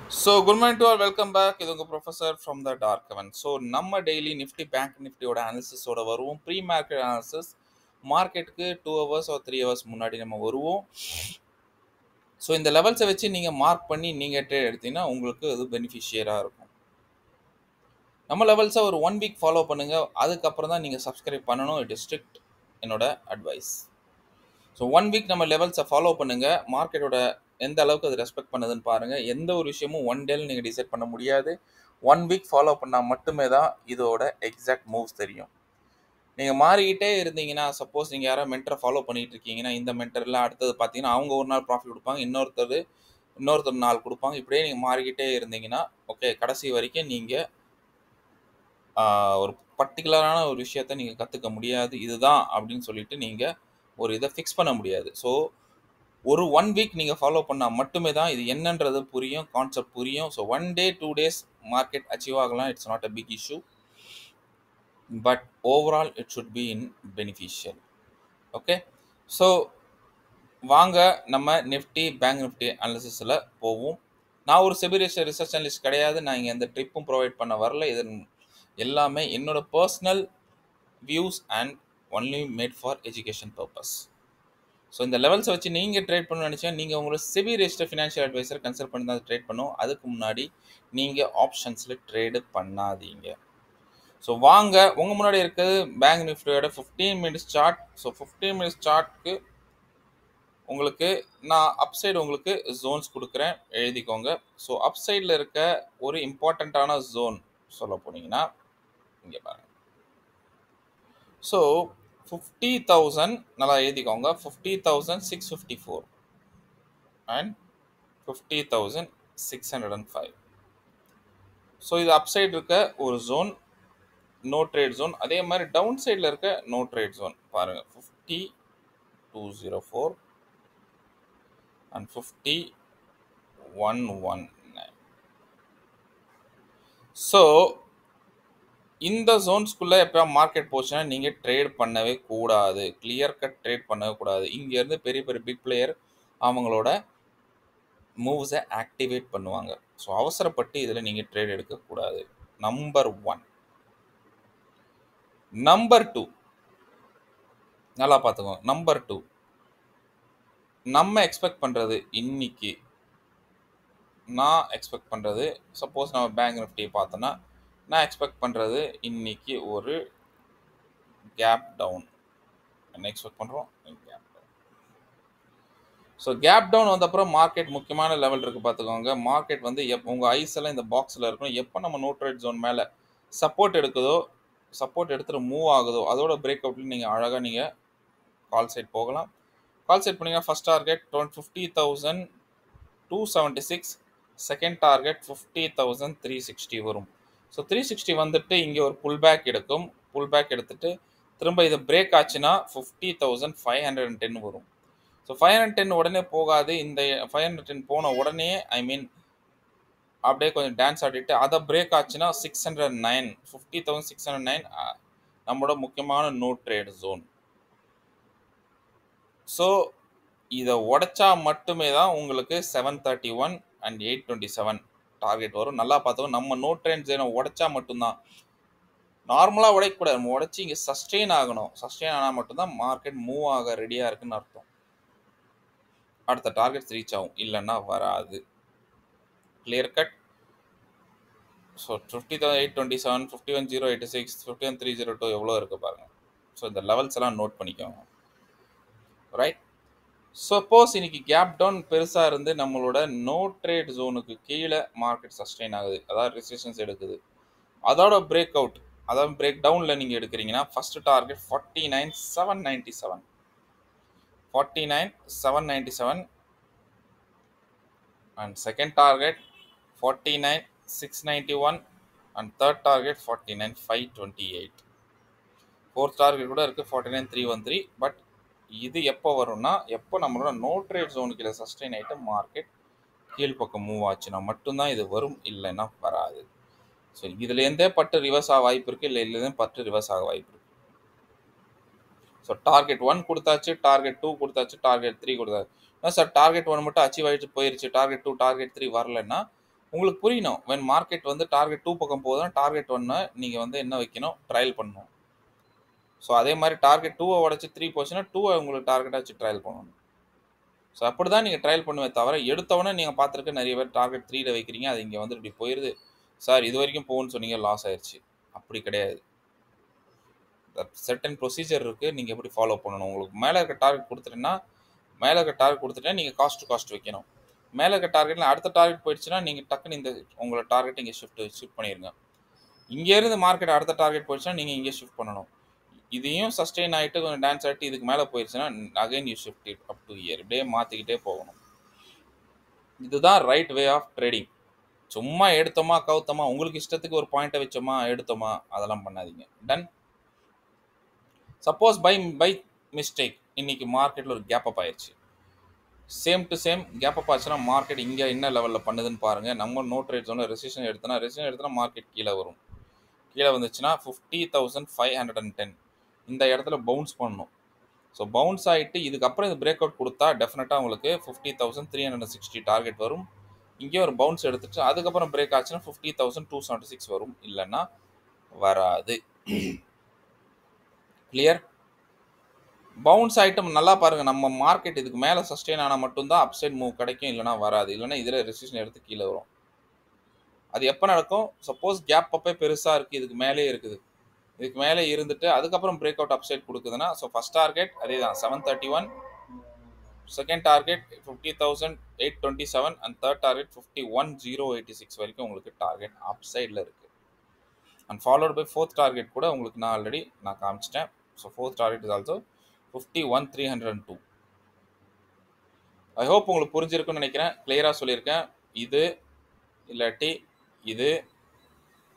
Good morning to all. Welcome back. இது உங்க professor from the dark heaven. நம்ம daily nifty bank நிஃப்டியோட அனாலிசிஸோட வருவோம். ப்ரீ மார்க்கெட் அனாலிசிஸ் மார்க்கெட்டுக்கு 2 ஹவர்ஸ் ஆர் 3 ஹவர்ஸ் முன்னாடி நம்ம வருவோம். இந்த லெவல்ஸை வச்சு நீங்கள் மார்க் பண்ணி நீங்கள் ட்ரேட் எடுத்தீங்கன்னா உங்களுக்கு அது பெனிஃபிஷியராக இருக்கும். நம்ம லெவல்ஸை ஒரு 1 வீக் ஃபாலோ பண்ணுங்கள். அதுக்கப்புறம் தான் நீங்கள் சப்ஸ்கிரைப் பண்ணணும். இட் இஸ் ஸ்ட்ரிக்ட் என்னோட அட்வைஸ். 1 வீக் நம்ம லெவல்ஸை ஃபாலோ பண்ணுங்கள். மார்க்கெட்டோட எந்த அளவுக்கு அது ரெஸ்பெக்ட் பண்ணுதுன்னு பாருங்கள். எந்த ஒரு விஷயமும் ஒன் டேல நீங்கள் டிசைட் பண்ண முடியாது. 1 வீக் ஃபாலோ பண்ணால் மட்டுமே தான் இதோட எக்ஸாக்ட் மூவ்ஸ் தெரியும். நீங்கள் மாறிக்கிட்டே இருந்தீங்கன்னா, சப்போஸ் நீங்கள் யாராவது மென்டரை ஃபாலோ பண்ணிட்டு இருக்கீங்கன்னா, இந்த மென்டரில் அடுத்தது பார்த்தீங்கன்னா அவங்க ஒரு நாள் ப்ராஃபிட் கொடுப்பாங்க, இன்னொருத்தர் நாள் கொடுப்பாங்க. இப்படியே நீங்கள் மாறிக்கிட்டே இருந்தீங்கன்னா ஓகே, கடைசி வரைக்கும் நீங்கள் ஒரு பர்டிகுலரான ஒரு விஷயத்த நீங்கள் கற்றுக்க முடியாது. இதுதான் அப்படின்னு சொல்லிட்டு நீங்கள் ஒரு இதை ஃபிக்ஸ் பண்ண முடியாது. ஒரு 1 வீக் நீங்கள் ஃபாலோ பண்ணால் மட்டுமே தான் இது என்னன்றது புரியும், கான்செப்ட் புரியும். 1 டே 2 டேஸ் மார்க்கெட் அச்சீவ் ஆகலாம். It's not a big issue, but overall it should be in beneficial. Okay, so வாங்க நம்ம நிஃப்டி பேங்க் நிஃப்டி அனாலிசிஸில் போவோம். நான் ஒரு செபி ரிசர்ச் அனலிஸ்ட் கிடையாது. நான் இங்கே எந்த ட்ரிப்பும் ப்ரொவைட் பண்ண வரல. இது எல்லாமே என்னோட personal views and only made for education purpose. இந்த லெவல்ஸை வச்சு நீங்கள் ட்ரேட் பண்ணணும்னு நினச்சா நீங்கள் உங்களோட SEBI registered financial advisor consult பண்ணி தான் ட்ரேட் பண்ணும். அதுக்கு முன்னாடி நீங்கள் ஆப்ஷன்ஸில் ட்ரேடு பண்ணாதீங்க. வாங்க, உங்கள் முன்னாடி இருக்கிறது பேங்க் நிஃப்டியோட 15 மினிட்ஸ் சார்ட். 15 மினிட்ஸ் சார்ட்க்கு உங்களுக்கு நான் அப்சைடு உங்களுக்கு ஜோன்ஸ் கொடுக்குறேன், எழுதிக்கோங்க. அப்சைடில் இருக்க ஒரு இம்பார்ட்டண்ட்டான ஜோன் சொல்ல போனீங்கன்னா இங்கே பாருங்க. 50,000 நல்லா எழுதிக்கோங்க. 50,654 அண்ட் 50,605. இது அப்சைடு இருக்க ஒரு ஜோன், நோ ட்ரேட் ஜோன். அதே மாதிரி டவுன் சைடில் இருக்க நோ ட்ரேட் ஜோன் பாருங்க. 50,204 அண்ட் 50,119. இந்த ஜோன்ஸ்குள்ளே எப்போ மார்க்கெட் போச்சுன்னா நீங்கள் ட்ரேட் பண்ணவே கூடாது. கிளியர் கட் ட்ரேட் பண்ணவே கூடாது. இங்கேருந்து பெரிய பெரிய பிக் பிளேயர் அவங்களோட மூவ்ஸை ஆக்டிவேட் பண்ணுவாங்க. அவசரப்பட்டு இதில் நீங்கள் ட்ரேட் எடுக்கக்கூடாது. நம்பர் 1. நம்பர் 2 நல்லா பார்த்துக்கோங்க. நம்பர் 2 நம்ம எக்ஸ்பெக்ட் பண்ணுறது இன்னைக்கு, நான் எக்ஸ்பெக்ட் பண்ணுறது, சப்போஸ் நம்ம பேங்க் நிஃப்டியை பார்த்தோன்னா நான் எக்ஸ்பெக்ட் பண்ணுறது இன்னைக்கு ஒரு கேப் டவுன். என்ன எக்ஸ்பெக்ட் பண்ணுறோம்? Gap down. கேப் டவுன் வந்தப்புறம் மார்க்கெட் முக்கியமான லெவல் இருக்குது பார்த்துக்கோங்க. மார்க்கெட் வந்து உங்கள் ஐஸ் எல்லாம் இந்த பாக்ஸில் இருக்கணும். எப்போ நம்ம நோ ட்ரேட் ஜோன் மேலே சப்போர்ட் எடுத்துகிட்டு மூவ் ஆகுதோ அதோட பிரேக் அவுட்ல நீங்கள் அழகாக நீங்கள் கால் சைட் போகலாம். கால் சைட் பண்ணிங்கன்னா ஃபர்ஸ்ட் டார்கெட் 50,276, செகண்ட் டார்கெட் 50,360 வரும். 360 வந்துட்டு இங்கே ஒரு புல் பேக் எடுக்கும். புல் பேக் எடுத்துட்டு திரும்ப இது பிரேக் ஆச்சுன்னா 50,510 வரும். 510 உடனே போகாது. இந்த 510 போன உடனே அப்படியே கொஞ்சம் டான்ஸ் ஆடிட்டு அதை பிரேக் ஆச்சுன்னா 609, 50,609 நம்மளோட முக்கியமான நோ ட்ரேட் ஜோன். இதை உடைச்சா மட்டுமே தான் உங்களுக்கு 731 அண்ட் 827 டார்கெட் வரும். நல்லா பார்த்தோம். நம்ம நோ ட்ரேட் ஜோனை உடைச்சா மட்டும்தான், நார்மலாக உடைக்கக்கூடாது. நம்ம உடைச்சி இங்கே சஸ்டெயின் ஆகணும். சஸ்டெயின் ஆனால் மட்டும்தான் மார்க்கெட் மூவ் ஆக ரெடியாக இருக்குன்னு அர்த்தம். அடுத்த டார்கெட்ஸ் ரீச் ஆகும், இல்லைன்னா வராது. Clear cut. 50,827, 51,086, 51,302 எவ்வளோ இருக்குது பாருங்கள். இந்த லெவல்ஸ் எல்லாம் நோட் பண்ணிக்கோங்க. ரைட். சப்போஸ் இன்னைக்கு கேப் டவுன் பெருசாக இருந்து நம்மளோட நோ ட்ரேட் ஜோனுக்கு கீழே மார்க்கெட் சஸ்டெயின் ஆகுது, அதாவது ரெசிஸ்டன்ஸ் எடுக்குது, அதோட பிரேக் அவுட், அதாவது பிரேக் டவுனில் நீங்கள் எடுக்கிறீங்கன்னா first target 49,797, 49,797 and second target 49,691 and third target 49,528. Fourth target கூட இருக்குது 49,313. பட் இது எப்போ வரும்னா, எப்போ நம்மளோட நோ ட்ரேட் ஜோனுக்கு சஸ்டெயின் ஆகிட்டு மார்க்கெட் கீழ்ப்பக்கம் மூவ் ஆச்சுன்னா மட்டும்தான் இது வரும், இல்லைன்னா வராது. இதுலேருந்தே பட்டு ரிவர்ஸ் ஆக வாய்ப்பு இருக்குது, இல்லை இதுலேருந்து பட்டு ரிவர்ஸ் ஆக வாய்ப்பு இருக்குது. டார்கெட் 1 கொடுத்தாச்சு, டார்கெட் 2 கொடுத்தாச்சு, டார்கெட் 3 கொடுத்தாச்சு. சார் டார்கெட் 1 மட்டும் அச்சீவ் ஆகிட்டு போயிருச்சு, டார்கெட் 2 டார்கெட் 3 வரலன்னா உங்களுக்கு புரியணும். வென் மார்க்கெட் வந்து டார்கெட் 2 பக்கம் போகுதுன்னா, டார்கெட் 1 நீங்க வந்து என்ன வைக்கணும்? ட்ரையல் பண்ணணும். ஸோ அதே மாரி டார்கெட் 2 உடைச்சு 3 போச்சுன்னா, 2 உங்களுக்கு டார்கெட்டா வச்சு ட்ரையல் பண்ணணும். ஸோ அப்படிதான் நீங்க ட்ரையல் பண்ணுமே தவிர, எடுத்தோனே நீங்க பார்த்திருக்க நெறைய பேர் டார்கெட் 3ல வைக்கிறீங்க. அது இங்க வந்து இப்படி போயிருது. சார் இதுவரைக்கும் போகும்ன்னு சொன்னீங்க, லாஸ் ஆயிருச்சு. அப்படி கிடையாது. செர்டைன் ப்ரொசீஜர் இருக்கு. நீங்க எப்படி ஃபாலோ பண்ணணும். உங்களுக்கு மேல இருக்க டார்கெட் குடுத்துட்டேன்னா, மேல இருக்க டார்கெட் குடுத்துட்டா நீங்க காஸ்ட் டு காஸ்ட் வைக்கணும். மேல இருக்க டார்கெட்ல அடுத்த டார்கெட் போயிடுச்சுன்னா, நீங்க டக்குனு இந்த உங்களோட டார்கெட் இங்க ஷிஃப்ட் பண்ணிருங்க. இங்க இருந்து மார்க்கெட் அடுத்த டார்கெட் போயிடுச்சுன்னா, நீங்க இங்க ஷிஃப்ட் பண்ணணும். இதையும் சஸ்டெயின் ஆயிட்டு கொஞ்சம் டான்ஸ் ஆயிட்டு இதுக்கு மேல போயிருச்சுன்னா, again you shift it up to here. இப்படியே மாத்திக்கிட்டே போகணும். இதுதான் ரைட் வே ஆஃப் ட்ரேடிங். சும்மா எடுத்தோமா, கவுத்தோமா, உங்களுக்கு இஷ்டத்துக்கு ஒரு பாயிண்ட்ட வச்சோமா, எடுத்தோமா அதெல்லாம் பண்ணாதீங்க. டன். சப்போஸ் பை மிஸ்டேக் இன்னைக்கு மார்க்கெட்ல ஒரு கேப் அப் ஆயிருச்சு. Same to same gap up ஆச்சுன்னா மார்க்கெட் இங்க என்ன லெவல்ல பண்ணுதுன்னு பாருங்க. நம்ம நோ ட்ரேட் ஜோன்ல ரெசிஸ்டன்ஸ் எடுத்தனா மார்க்கெட் கீழ வரும். கீழ வந்துச்சுன்னா 50,510 இந்த இடத்துல பவுன்ஸ் பண்ணணும். ஸோ பவுன்ஸ் ஆயிட்டு இதுக்கப்புறம் இது பிரேக் அவுட் கொடுத்தா டெஃபினட்டா உங்களுக்கு 50,360 டார்கெட் வரும். இங்கே ஒரு பவுன்ஸ் எடுத்துட்டு அதுக்கப்புறம் பிரேக் ஆச்சுன்னா 50,276 வரும். இல்லைன்னா வராது. கிளியர்? பவுன்ஸ் ஐட்டம் நல்லா பாருங்க. நம்ம மார்க்கெட் இதுக்கு மேல சஸ்டெயின் ஆனா மட்டும் தான் அப்சைட் மூவ் கிடைக்கும். இல்லைன்னா வராது. இல்லைன்னா இதுல ரெசிஸ்டன்ஸ் எடுத்து கீழ வரும். அது எப்ப நடக்கும்? சப்போஸ் கேப் அப்பே பெருசா இருக்கு. இதுக்கு மேலே இருக்குது. இதுக்கு மேலே இருந்துட்டு அதுக்கப்புறம் பிரேக் அவுட் அப்சைட் கொடுக்குதுன்னா, ஸோ ஃபர்ஸ்ட் டார்கெட் அதே தான் 731, second target 50,827 and third target 51,086 வரைக்கும் உங்களுக்கு டார்கெட் அப்சைட்ல இருக்கு. And followed by fourth target கூட உங்களுக்கு நான் ஆல்ரெடி காமிச்சிட்டேன். So fourth target is also 51,302. I hope உங்களுக்கு புரிஞ்சிருக்குன்னு நினைக்கிறேன். கிளியரா சொல்லியிருக்கேன். இது இல்லாட்டி இது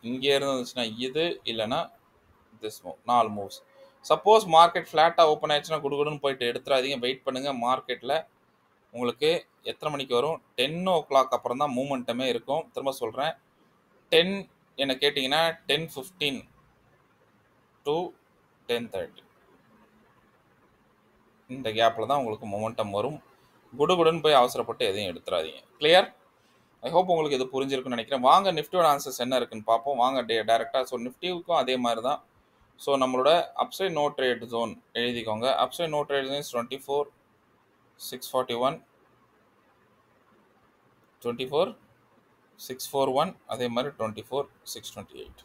இங்கே இருந்துச்சுன்னா இது இல்லைன்னா this move 4 moves. Suppose market ஃப்ளாட்டாக ஓப்பன் ஆயிடுச்சுன்னா குடுகுடுன்னு போயிட்டு எடுத்துறாதீங்க. வெயிட் பண்ணுங்க. மார்க்கெட்டில் உங்களுக்கு எத்தனை மணிக்கு வரும்? 10 o'clock அப்புறம் தான் மூமெண்டமே இருக்கும். திரும்ப சொல்கிறேன், 10 என்ன கேட்டிங்கன்னா 10:15 to 10:30 இந்த கேப்பில் தான் உங்களுக்கு மொமெண்டம் வரும். குடுகுடுன்னு போய் அவசரப்பட்டு எதையும் எடுத்துறாதீங்க. கிளியர்? ஐ ஹோப் உங்களுக்கு இது புரிஞ்சிருக்குன்னு நினைக்கிறேன். வாங்க நிஃப்டியோட ஆன்சர்ஸ் என்ன இருக்குன்னு பார்ப்போம். வாங்க டேரெக்டாக. ஸோ நிஃப்டிவுக்கும் அதே மாதிரி தான். ஸோ நம்மளோட அப்சைட் நோ ட்ரேட் ஜோன் எழுதிக்கோங்க. அப்சைட் நோ ட்ரேட் ஜோன் 24,641, 24,641 அதே மாதிரி 24,628.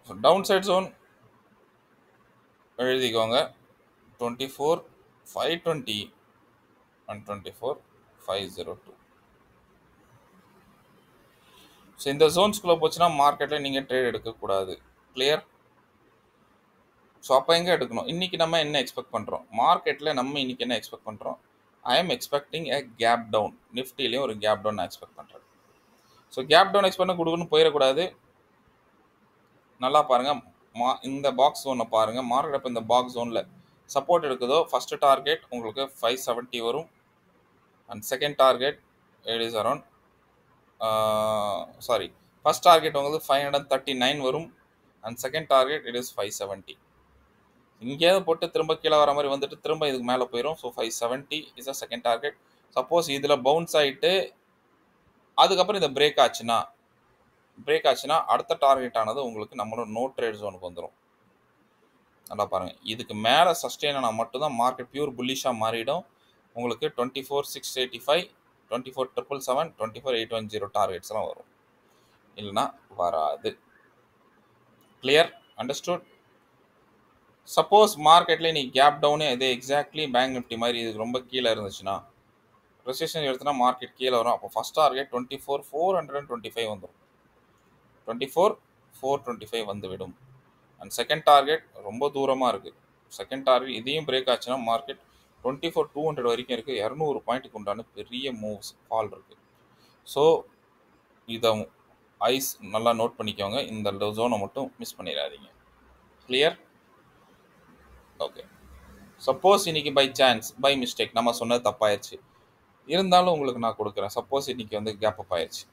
ஸோ டவுன் சைட் ஜோன் எழுதிக்கோங்க 24,520 அண்ட் 24,502. ஸோ இந்த ஜோன்ஸ்குள்ளே போச்சுன்னா மார்க்கெட்டில் நீங்கள் ட்ரேட் எடுக்கக்கூடாது. கிளியர்? ஸோ அப்போ எங்கே எடுக்கணும்? இன்றைக்கி நம்ம என்ன எக்ஸ்பெக்ட் பண்ணுறோம்? மார்க்கெட்டில் நம்ம இன்றைக்கி என்ன எக்ஸ்பெக்ட் பண்ணுறோம்? I am expecting a gap down. நிஃப்டிலையும் ஒரு கேப் டவுன் நான் எக்ஸ்பெக்ட் பண்ணுறேன். ஸோ கேப் டவுன் எக்ஸ்பெக்ட் பண்ண கொடுக்குன்னு போயிடக்கூடாது. நல்லா பாருங்கள். இந்த பாக்ஸ் ஜோனை பாருங்கள். மார்க்கெட் இப்போ இந்த பாக்ஸ் ஜோனில் சப்போர்ட் எடுக்குதோ ஃபர்ஸ்ட் டார்கெட் உங்களுக்கு 570 வரும். And second target it is around first target உங்களுக்கு 539 வரும். And second target it is 570. இங்கேயாவது போட்டு திரும்ப கீழே வர மாதிரி வந்துட்டு திரும்ப இதுக்கு மேலே போயிடும். So 570 is a second target. Suppose இதில் பவுன்ஸ் ஆகிட்டு அதுக்கப்புறம் இதை பிரேக் ஆச்சுன்னா அடுத்த டார்கெட் ஆனது உங்களுக்கு நம்மளோட நோ ட்ரேட் ஜோனுக்கு வந்துடும். நல்லா பாருங்கள். இதுக்கு மேலே சஸ்டெயின் ஆனால் மட்டும்தான் மார்க்கெட் பியூர் புல்லிஷாக மாறிடும். உங்களுக்கு 24,685, 24,777, 24,810 டார்கெட்ஸ்லாம் வரும். இல்லைன்னா வராது. கிளியர்? அண்டர்ஸ்டுட்? சப்போஸ் மார்க்கெட்லேயே நீ கேப் டவுனே இதே எக்ஸாக்ட்லி பேங்க் நிஃப்டி மாதிரி இதுக்கு ரொம்ப கீழே இருந்துச்சுன்னா ரெசிஸ்டன்ஸ் எடுத்துனா மார்க்கெட் கீழே வரும். அப்போ ஃபர்ஸ்ட் டார்கெட் 24,425 வந்துடும். 24,425 வந்துவிடும். அண்ட் செகண்ட் டார்கெட் ரொம்ப தூரமாக இருக்குது. செகண்ட் டார்கெட் இதையும் பிரேக் ஆச்சுன்னா மார்க்கெட் 24,200 வரைக்கும் இருக்குது. 200 பாயிண்ட்டுக்கு உண்டான பெரிய மூவ்ஸ் ஃபால் இருக்குது. ஸோ இதை ஐஸ் நல்லா நோட் பண்ணிக்கோங்க. இந்த ஜோனை மட்டும் மிஸ் பண்ணிடாதீங்க. கிளியர்? ஓகே. சப்போஸ் இன்னைக்கு பை சான்ஸ் பை மிஸ்டேக் நம்ம சொன்னது தப்பாயிருச்சு இருந்தாலும் உங்களுக்கு நான் கொடுக்குறேன். சப்போஸ் இன்னைக்கு வந்து கேப் அப் ஆயிடுச்சு,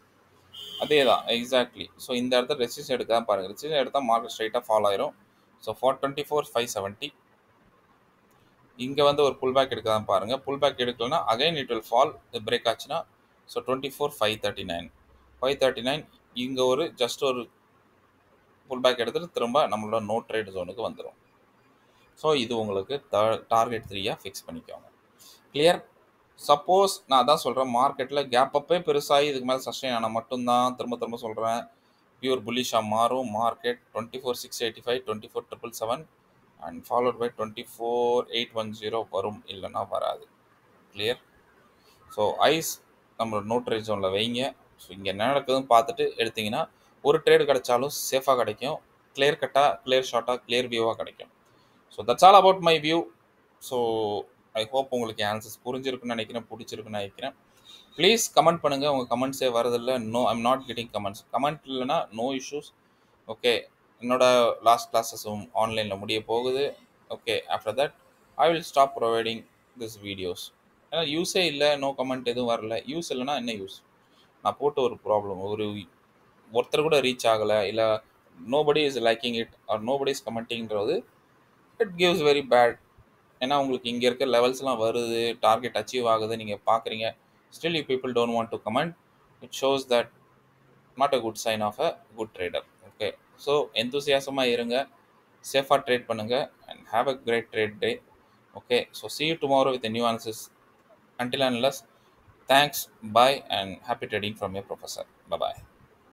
அதே தான் எக்ஸாக்ட்லி. ஸோ இந்த இடத்துல ரெசிஸ்டன்ஸ் எடுக்க தான் பாருங்கள். ரெசிஸ்டன்ஸ் எடுத்தால் மார்க்கெட் ஸ்ட்ரைட்டாக ஃபால் ஆயிரும். ஸோ 424,570 இங்கே வந்து ஒரு புல் பேக் எடுக்க தான் பாருங்கள். புல் பேக் எடுக்கலன்னா again it will fall. Break ஆச்சுன்னா ஸோ 24,539 539 இங்கே ஒரு ஜஸ்ட் ஒரு புல் பேக் எடுத்துகிட்டு திரும்ப நம்மளோட நோ ட்ரேட் ஜோனுக்கு வந்துடும். ஸோ இது உங்களுக்கு டார்கெட் 3யாக ஃபிக்ஸ் பண்ணிக்கோங்க. கிளியர்? சப்போஸ் நான் அதான் சொல்கிறேன், மார்க்கெட்டில் கேப் அப்பே பெருசாகி இதுக்கு மேலே சஸ்டெயின் ஆனால் மட்டும்தான் திரும்ப திரும்ப சொல்கிறேன் பியூர் புல்லிஷாக மாறும். மார்க்கெட் 24,685 24,777 அண்ட் ஃபாலோட் பை 24,810 வரும், இல்லைன்னா வராது. கிளியர்? ஸோ ஐஸ் நம்மளோட நோ ட்ரேட் ஜோனில் வைங்க. ஸோ இங்கே என்ன நடக்குதுன்னு பார்த்துட்டு எடுத்திங்கன்னா ஒரு ட்ரேடு கிடைச்சாலும் சேஃபாக கிடைக்கும். கிளியர் கட்டாக, கிளியர் ஷார்ட்டாக, கிளியர் வியூவாக கிடைக்கும். So that's all about my view. So I hope உங்களுக்கு ஆன்சர்ஸ் புரிஞ்சிருக்குன்னு நினைக்கிறேன், பிடிச்சிருக்குன்னு நினைக்கிறேன். ப்ளீஸ் கமெண்ட் பண்ணுங்கள். உங்கள் கமெண்ட்ஸே வரதில்லை. No, I'm not getting comments. Comment இல்லைனா நோ இஷ்யூஸ். ஓகே, என்னோட லாஸ்ட் கிளாஸஸும் ஆன்லைனில் முடிய போகுது. Okay, after that I will stop providing this videos. ஏன்னா யூஸே இல்லை, நோ கமெண்ட் எதுவும் வரல. யூஸ் இல்லைனா என்ன யூஸ்? நான் போட்டு ஒரு ப்ராப்ளம், ஒருத்தர் கூட ரீச் ஆகலை, இல்லை nobody is liking it or nobody is கமெண்டிங்கிறது, இட் கிவ்ஸ் வெரி பேட். ஏன்னா உங்களுக்கு இங்கே இருக்க லெவல்ஸ்லாம் வருது, டார்கெட் அச்சீவ் ஆகுது, நீங்கள் பார்க்குறீங்க, still you people don't want to comment. It shows that not a good sign of a good trader. Okay, so எந்தூசியாசமாக இருங்க, சேஃபாக ட்ரேட் பண்ணுங்கள் and have a great trade day. Okay, so see you tomorrow with a new analysis. Until and unless, thanks, bye, and happy trading from your professor. Bye-bye.